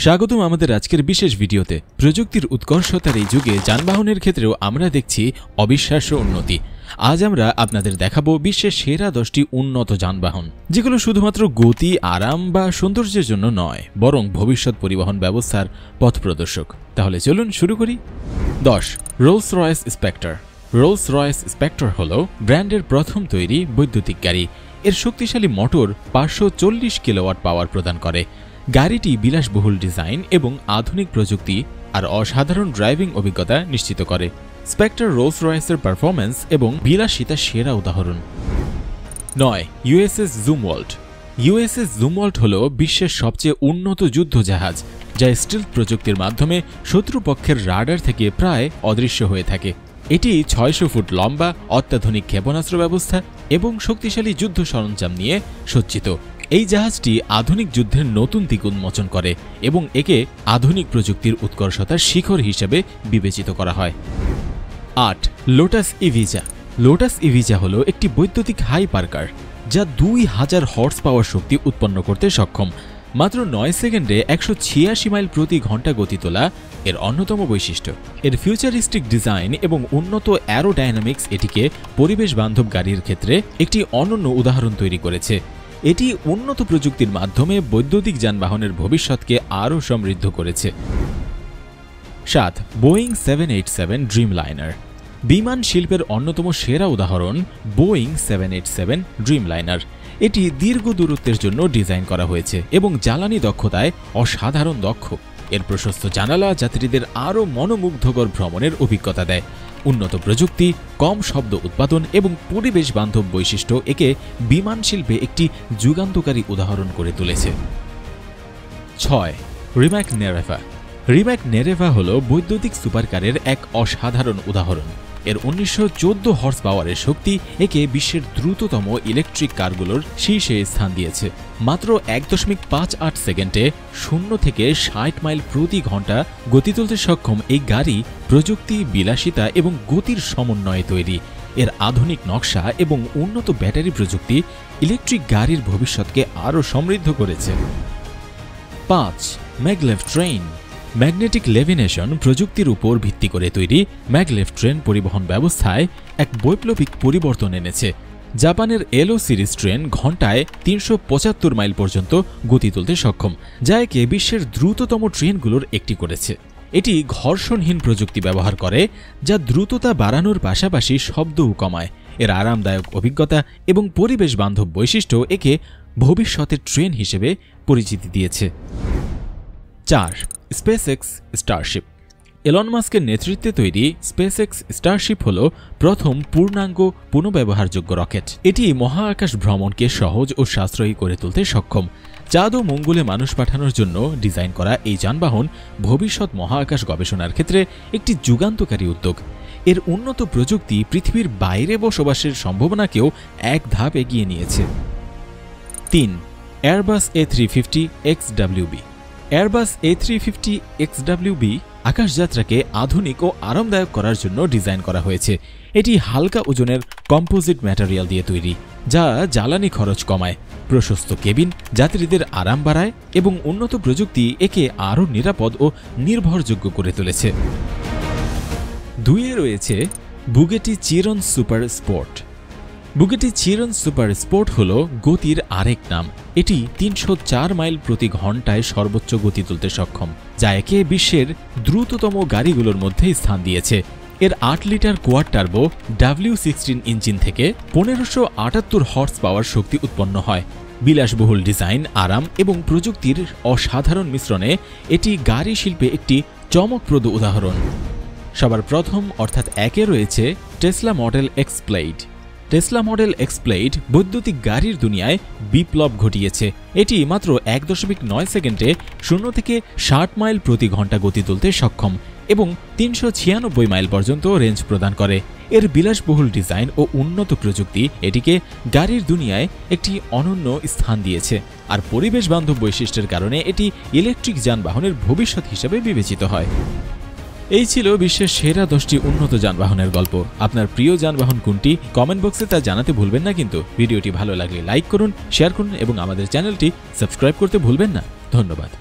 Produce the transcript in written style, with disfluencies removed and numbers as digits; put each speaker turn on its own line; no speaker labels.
স্বাগতম আমাদের আজকের বিশেষ ভিডিওতে। প্রযুক্তির উৎকর্ষতার এই যুগে যানবাহনের ক্ষেত্রেও আমরা দেখছি অবিশ্বাস্য উন্নতি। আজ আমরা আপনাদের দেখাবো বিশ্বের সেরা 10টি উন্নত যানবাহন, যেগুলো শুধুমাত্র গতি, আরাম বা সৌন্দর্যের জন্য নয়, বরং ভবিষ্যৎ পরিবহন ব্যবস্থার পথপ্রদর্শক। তাহলে চলুন শুরু করি। 10. Rolls Royce Spector. Rolls Royce Spector হল ব্র্যান্ডের প্রথম তৈরি বৈদ্যুতিক গাড়ি। এর শক্তিশালী মোটর 540 কিলোওয়াট পাওয়ার প্রদান করে। গাড়িটি বিলাসবহুল ডিজাইন এবং আধুনিক প্রযুক্তি আর অসাধারণ ড্রাইভিং অভিজ্ঞতা নিশ্চিত করে। স্পেক্টর রোলস রয়েসের পারফরম্যান্স এবং বিলাসিতা সেরা উদাহরণ। 9. USS Zumwalt. ইউএসএস জুমওয়াল্ট হল বিশ্বের সবচেয়ে উন্নত যুদ্ধ জাহাজ, যা স্টিলথ প্রযুক্তির মাধ্যমে শত্রুপক্ষের রাডার থেকে প্রায় অদৃশ্য হয়ে থাকে। এটি 600 ফুট লম্বা, অত্যাধুনিক ক্ষেপণাস্ত্র ব্যবস্থা এবং শক্তিশালী যুদ্ধ সরঞ্জাম নিয়ে সজ্জিত। এই জাহাজটি আধুনিক যুদ্ধের নতুন দিক উন্মোচন করে এবং একে আধুনিক প্রযুক্তির উৎকর্ষতার শিখর হিসেবে বিবেচিত করা হয়। 8. Lotus Evija. লোটাস ইভিজা হল একটি বৈদ্যুতিক হাইপার কার, যা 2000 হর্স পাওয়ার শক্তি উৎপন্ন করতে সক্ষম। মাত্র 9 সেকেন্ডে 186 মাইল প্রতি ঘন্টা গতি তোলা এর অন্যতম বৈশিষ্ট্য। এর ফিউচারিস্টিক ডিজাইন এবং উন্নত অ্যারোডাইনামিক্স এটিকে পরিবেশ বান্ধব গাড়ির ক্ষেত্রে একটি অনন্য উদাহরণ তৈরি করেছে। এটি উন্নত প্রযুক্তির মাধ্যমে বৈদ্যুতিক যানবাহনের ভবিষ্যৎকে আরও সমৃদ্ধ করেছে। 7. Boeing 787 Dreamliner. বিমান শিল্পের অন্যতম সেরা উদাহরণ বোয়িং 787 ড্রিমলাইনার। এটি দীর্ঘ দূরত্বের জন্য ডিজাইন করা হয়েছে এবং জ্বালানি দক্ষতায় অসাধারণ দক্ষ। এর প্রশস্ত জানালা যাত্রীদের আরও মনোমুগ্ধকর ভ্রমণের অভিজ্ঞতা দেয়। উন্নত প্রযুক্তি, কম শব্দ উৎপাদন এবং পরিবেশ বান্ধব বৈশিষ্ট্য একে বিমান শিল্পে একটি যুগান্তকারী উদাহরণ করে তুলেছে। 6. রিম্যাক নেরেভা। রিম্যাক নেরেভা হল বৈদ্যুতিক সুপারকারের এক অসাধারণ উদাহরণ। এর 1914 হর্স পাওয়ারের শক্তি একে বিশ্বের দ্রুততম ইলেকট্রিক কারগুলোর শীর্ষে স্থান দিয়েছে। মাত্র 1.58 সেকেন্ডে 0 থেকে 60 মাইল প্রতি ঘন্টা গতি তুলতে সক্ষম এই গাড়ি প্রযুক্তি, বিলাসিতা এবং গতির সমন্বয়ে তৈরি। এর আধুনিক নকশা এবং উন্নত ব্যাটারি প্রযুক্তি ইলেকট্রিক গাড়ির ভবিষ্যৎকে আরও সমৃদ্ধ করেছে। 5. Maglev train. ম্যাগনেটিক লেভিনেশন প্রযুক্তির উপর ভিত্তি করে তৈরি ম্যাগলেভ ট্রেন পরিবহন ব্যবস্থায় এক বৈপ্লবিক পরিবর্তন এনেছে। জাপানের এলো সিরিজ ট্রেন ঘন্টায় 375 মাইল পর্যন্ত গতি তুলতে সক্ষম, যা একে বিশ্বের দ্রুততম ট্রেনগুলোর একটি করেছে। এটি ঘর্ষণহীন প্রযুক্তি ব্যবহার করে, যা দ্রুততা বাড়ানোর পাশাপাশি শব্দও কমায়। এর আরামদায়ক অভিজ্ঞতা এবং পরিবেশ বান্ধব বৈশিষ্ট্য একে ভবিষ্যতের ট্রেন হিসেবে পরিচিতি দিয়েছে। 4. SpaceX Starship. এলন মাস্কের নেতৃত্বে তৈরি স্পেসএক্স স্টারশিপ হল প্রথম পূর্ণাঙ্গ পুনঃব্যবহারযোগ্য রকেট। এটি মহাকাশ ভ্রমণকে সহজ ও সাশ্রয়ী করে তুলতে সক্ষম। চাঁদ ও মঙ্গলে মানুষ পাঠানোর জন্য ডিজাইন করা এই যানবাহন ভবিষ্যৎ মহাকাশ গবেষণার ক্ষেত্রে একটি যুগান্তকারী উদ্যোগ। এর উন্নত প্রযুক্তি পৃথিবীর বাইরে বসবাসের সম্ভাবনাকেও এক ধাপ এগিয়ে নিয়েছে। 3. Airbus A350 XWB। Airbus A350 XWB আকাশযাত্রাকে আধুনিক ও আরামদায়ক করার জন্য ডিজাইন করা হয়েছে। এটি হালকা ওজনের কম্পোজিট ম্যাটেরিয়াল দিয়ে তৈরি, যা জ্বালানি খরচ কমায়। প্রশস্ত কেবিন যাত্রীদের আরাম বাড়ায় এবং উন্নত প্রযুক্তি একে আরও নিরাপদ ও নির্ভরযোগ্য করে তুলেছে। 2 রয়েছে বুগেটি চিরন সুপার স্পোর্ট। বুগেটি চিরন সুপার স্পোর্ট হল গতির আরেক নাম। এটি 304 মাইল প্রতি ঘন্টায় সর্বোচ্চ গতি তুলতে সক্ষম, যা একে বিশ্বের দ্রুততম গাড়িগুলোর মধ্যে স্থান দিয়েছে। এর 8 litre quad turbo W16 engine থেকে 1578 হর্স পাওয়ার শক্তি উৎপন্ন হয়। বিলাসবহুল ডিজাইন, আরাম এবং প্রযুক্তির অসাধারণ মিশ্রণে এটি গাড়ি শিল্পে একটি চমকপ্রদ উদাহরণ। সবার প্রথম অর্থাৎ 1 রয়েছে Tesla model x played. Tesla model x played বৈদ্যুতিক গাড়ির দুনিয়ায় বিপ্লব ঘটিয়েছে। এটি মাত্র 1.9 সেকেন্ডে 0 থেকে 60 মাইল প্রতি ঘন্টা গতি তুলতে সক্ষম এবং 396 মাইল পর্যন্ত রেঞ্জ প্রদান করে। এর বিলাসবহুল ডিজাইন ও উন্নত প্রযুক্তি এটিকে গাড়ির দুনিয়ায় একটি অনন্য স্থান দিয়েছে, আর পরিবেশ বান্ধব বৈশিষ্ট্যের কারণে এটি ইলেকট্রিক যানবাহনের ভবিষ্যৎ হিসেবে বিবেচিত হয়। এই ছিল বিশ্বের সেরা 10টি উন্নত যানবাহনের গল্প। আপনার প্রিয় যানবাহন কোনটি কমেন্ট বক্সে তা জানাতে ভুলবেন না। কিন্তু ভিডিওটি ভালো লাগলে লাইক করুন, শেয়ার করুন এবং আমাদের চ্যানেলটি সাবস্ক্রাইব করতে ভুলবেন না। ধন্যবাদ।